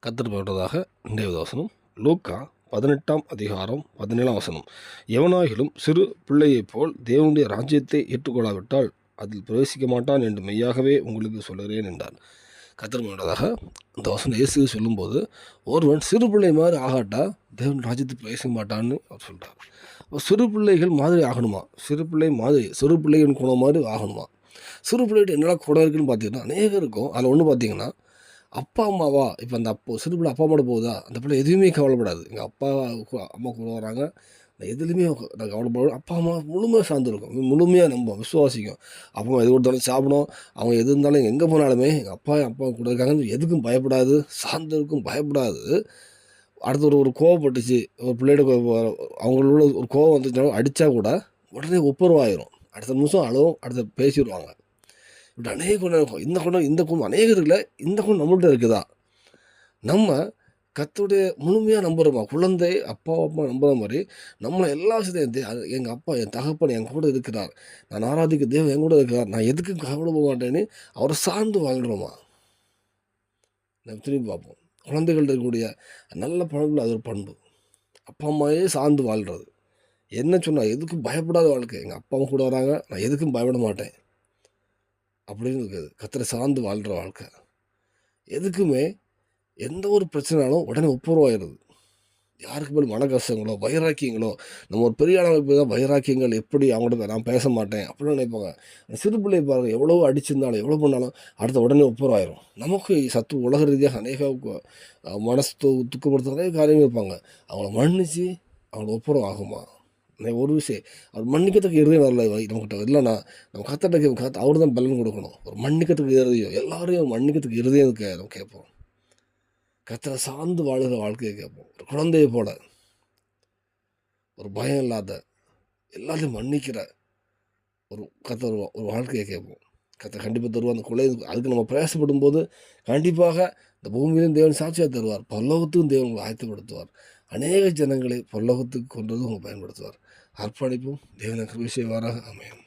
கர்த்தர் பெற்றதாக இன்றைய வசனம் லூக்கா 18ஆம் அதிகாரம் 17ஆம் வசனம். எவனாகிலும் சிறு பிள்ளையைப் போல் தேவனுடைய ராஜ்யத்தை ஏற்றுக்கொள்ளாவிட்டால் அதில் பிரவேசிக்க மாட்டான் என்று மெய்யாகவே உங்களுக்கு சொல்கிறேன் என்றார். கர்த்தர் பெற்றதாக இந்த வசனம் இயேசு சொல்லும்போது, ஒருவன் சிறு பிள்ளை மாதிரி ஆகாட்டா தேவன் ராஜ்யத்தை பிரவேசிக்க மாட்டான்னு அவர் சொல்கிறார். சிறு பிள்ளைகள் மாதிரி ஆகணுமா? சிறு பிள்ளையின் குணம் மாதிரி ஆகணுமா? சிறு பிள்ளைகிட்ட என்னெல்லாம் குணம் இருக்குன்னு பார்த்தீங்கன்னா அநேகம் இருக்கும். அதில் ஒன்று பார்த்தீங்கன்னா, அப்பா அம்மாவா இப்போ அந்த சிறு பிள்ளை அப்பா அம்மாவோட போகுதா, அந்த பிள்ளை எதுவுமே கவலைப்படாது. எங்கள் அம்மா கூட வராங்க, நான் எதுலேயுமே நான் கவலைப்பட, அப்பா அம்மா முழுமையாக சார்ந்திருக்கும், முழுமையாக நம்பும், விசுவாசிக்கும். அப்பா எது கொடுத்தாலும் சாப்பிடும், அவங்க எது இருந்தாலும் எங்கே போனாலுமே எங்கள் அப்பா கூட இருக்காங்கன்னு எதுக்கும் பயப்படாது, சார்ந்திருக்கும், பயப்படாது. அடுத்து ஒரு கோவப்பட்டுச்சு, ஒரு பிள்ளைகிட்ட அவங்களோட ஒரு கோவம் வந்துச்சுனாலும் அடித்தா கூட உடனே ஒப்புரவாயிரும். அடுத்த நிமிஷம் அழுவும், அடுத்த பேசிடுவாங்க. இப்படி அநேக குணம் இருக்கும். இந்த குணம் அநேகம் இருக்குல்ல, இந்த குணம் நம்மள்கிட்ட இருக்குதா? நம்ம கர்த்தருடைய முழுமையாக நம்புகிறோமா? குழந்தை அப்பா நம்புகிற மாதிரி நம்மளை எல்லா விஷயத்தையும் எங்கள் அப்பா, என் தகப்பன் என் கூட இருக்கிறார், நான் ஆராதிக்க தேவன் என் கூட இருக்கிறார், நான் எதுக்கும் கவலைப்பட மாட்டேன்னு அவரை சார்ந்து வாழ்கிறோமா? நம்ம திரும்பி பார்ப்போம். குழந்தைகள் இருக்கக்கூடிய நல்ல பண்புல அது ஒரு பண்பு. அப்பா அம்மாவே சார்ந்து வாழ்கிறது. என்ன சொன்னால் எதுக்கும் பயப்படாத வாழ்க்கை. எங்கள் அப்பாவும் கூட வராங்க, நான் எதுக்கும் பயப்பட மாட்டேன் அப்படின்னு இருக்குது. கர்த்தரை சார்ந்து வாழ்கிற வாழ்க்கை. எதுக்குமே எந்த ஒரு பிரச்சனைனாலும் உடனே ஒப்புரவாயிடுது. யாருக்கு மேலே மன கஷ்டங்களோ வைராக்கியங்களோ, நம்ம ஒரு பெரிய அளவுக்கு தான் வைராக்கியங்கள், எப்படி அவங்கள்ட்ட நான் பேச மாட்டேன் அப்படின்னு நினைப்பாங்க. அந்த சிறு பிள்ளை பாருங்கள், எவ்வளோ அடிச்சிருந்தாலும் எவ்வளோ பண்ணாலும் அடுத்த உடனே ஒப்புரவாயிரும். நமக்கு உலக ரீதியாக அநேக மனசு துக்கப்படுத்த அநேக காரியங்கள் இருப்பாங்க. அவங்கள மன்னிச்சு அவங்கள ஒப்புரம் ஆகுமா? ஒரு விஷயம், அவர் மன்னிக்கிறதுக்கு இருதயம் வரல நம்மக்கிட்ட இல்லைன்னா நம்ம கர்த்தர்கிட்ட அவர் தான் பலன் கொடுக்கணும். ஒரு மன்னிக்கிறதுக்கு இருதயம், எல்லாரையும் மன்னிக்கிறதுக்கு இருதயம் நம்ம கேட்போம். கர்த்தரை சார்ந்து வாழ்கிற வாழ்க்கையை கேட்போம். ஒரு குழந்தையை போல, ஒரு பயம் இல்லாத, எல்லாத்தையும் மன்னிக்கிற ஒரு கர்த்தர் ஒரு வாழ்க்கையை கேட்போம். கர்த்தர் கண்டிப்பாக தருவார். அந்த குழந்தை அதுக்கு நம்ம பிரயாசப்படும் போது கண்டிப்பாக இந்த பூமியிலும் தேவன் சாட்சியாக தருவார். பரலோகத்துக்கும் தேவன் உங்களை ஆயத்தப்படுத்துவார். அநேக ஜனங்களை பரலோகத்துக்கு கொண்டதும் உங்களை பயன்படுத்துவார். அர்ப்பணிப்பும் தேவனுக்கு விஷயம் வராக அமையும்.